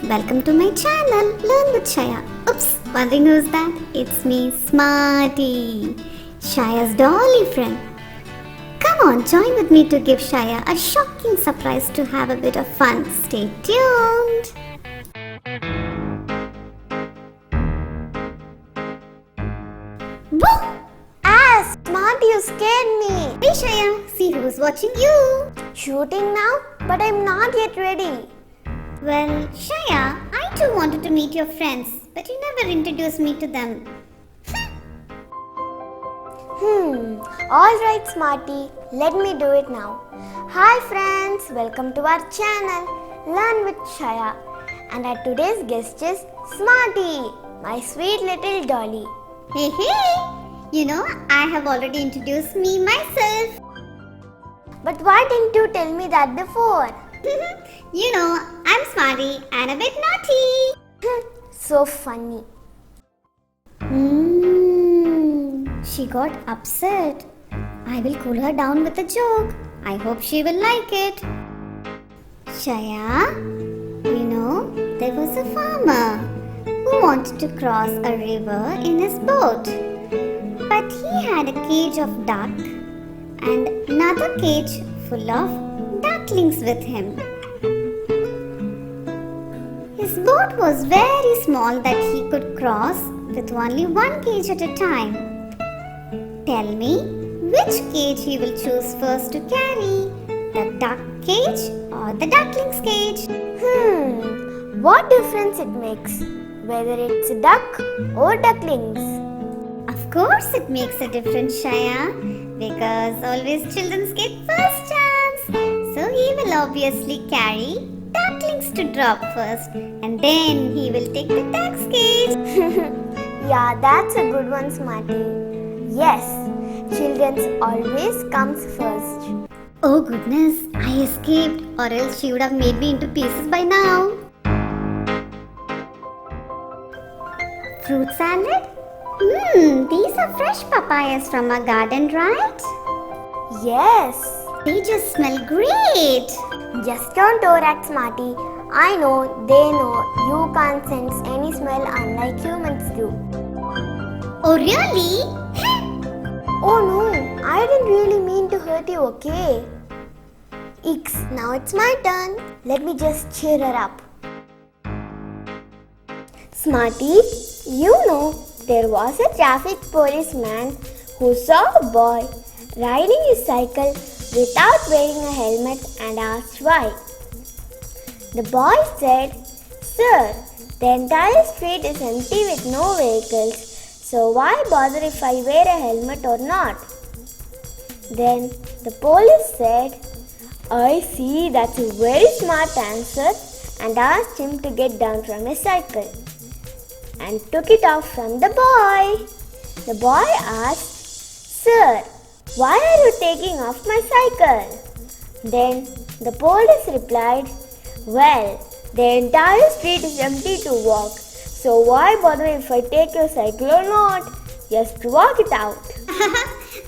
Welcome to my channel, Learn with Shaya. Oops, wondering who's that? It's me, Smarty, Shaya's dolly friend. Come on, join with me to give Shaya a shocking surprise to have a bit of fun. Stay tuned. Woo! Smarty, you scared me. Hey Shaya, see who's watching you. Shooting now? But I'm not yet ready. Well, Shaya, I too wanted to meet your friends, but you never introduced me to them. Alright, Smarty. Let me do it now. Hi, friends. Welcome to our channel, Learn with Shaya. And our today's guest is Smarty, my sweet little dolly. Hey, hey! You know, I have already introduced me myself. But why didn't you tell me that before? You know, I'm Smarty and a bit naughty. So funny. She got upset. I will cool her down with a joke. I hope she will like it. Shaya, you know, there was a farmer who wanted to cross a river in his boat. But he had a cage of duck and another cage full of ducklings with him. His boat was very small that he could cross with only one cage at a time. Tell me which cage he will choose first to carry, the duck cage or the ducklings cage? What difference it makes, whether it's a duck or ducklings? Of course it makes a difference, Shaya, because always children get first chance. So he will obviously carry ducklings to drop first and then he will take the duck's cage. Yeah, that's a good one, Smarty. Yes, children's always comes first. Oh goodness, I escaped or else she would have made me into pieces by now. Fruit salad? These are fresh papayas from our garden, right? Yes. They just smell great. Just don't overact, Smarty. I know, they know you can't sense any smell unlike humans do. Oh really? Oh no, I didn't really mean to hurt you, okay? Ix, now it's my turn. Let me just cheer her up. Smarty, you know, there was a traffic policeman who saw a boy riding his cycle without wearing a helmet and asked why. The boy said, "Sir, the entire street is empty with no vehicles, so why bother if I wear a helmet or not?" Then the police said, "I see, that's a very smart answer," and asked him to get down from his cycle and took it off from the boy. The boy asked, "Sir, why are you taking off my cycle?" Then the police replied, "Well, the entire street is empty to walk, so why bother if I take your cycle or not? Just walk it out."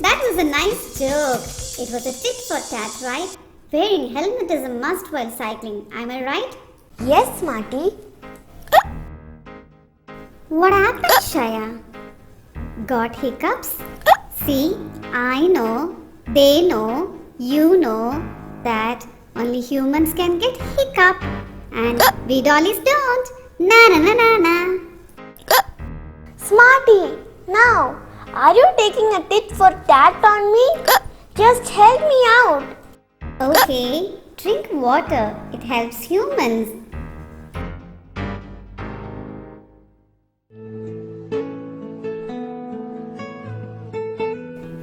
That was a nice joke. It was a tit for tat, right? Wearing helmet is a must while cycling. Am I right? Yes, Smarty. What happened, Shaya? Got hiccups? See, I know, they know, you know that only humans can get hiccup and we dollies don't. Na na na na na. Smarty, now, are you taking a tit for tat on me? Just help me out. Okay, drink water. It helps humans.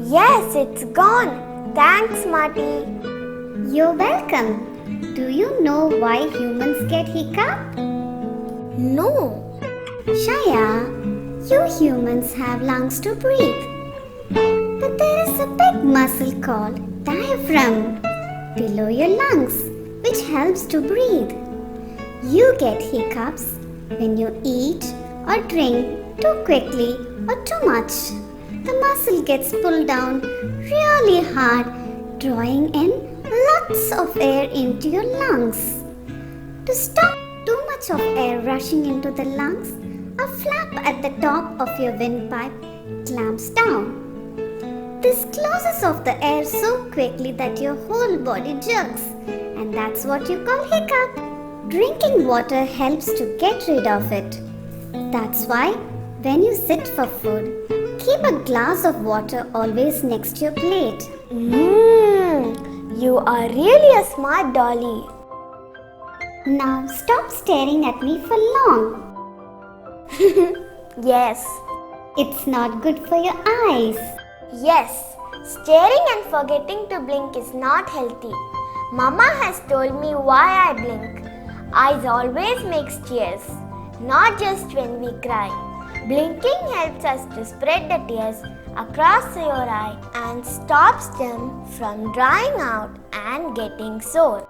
Yes, it's gone. Thanks, Smarty. You're welcome. Do you know why humans get hiccup? No. Shaya, you humans have lungs to breathe. But there is a big muscle called diaphragm below your lungs which helps to breathe. You get hiccups when you eat or drink too quickly or too much. The muscle gets pulled down really hard, drawing in lots of air into your lungs. To stop too much of air rushing into the lungs, a flap at the top of your windpipe clamps down. This closes off the air so quickly that your whole body jerks, and that's what you call hiccup. Drinking water helps to get rid of it. That's why when you sit for food, keep a glass of water always next to your plate. You are really a smart dolly. Now stop staring at me for long. Yes. It's not good for your eyes. Yes, staring and forgetting to blink is not healthy. Mama has told me why I blink. Eyes always makes tears, not just when we cry. Blinking helps us to spread the tears across your eye and stops them from drying out and getting sore.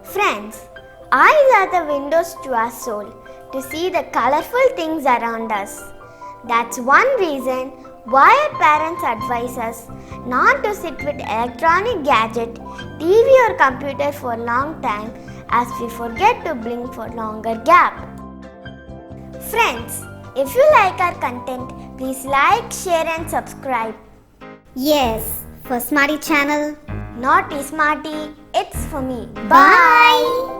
Friends, eyes are the windows to our soul, to see the colorful things around us. That's one reason why our parents advise us not to sit with electronic gadget, TV or computer for a long time, as we forget to blink for longer gap. Friends, if you like our content, please like, share and subscribe. Yes, for Smarty channel. Naughty Smarty, it's for me. Bye.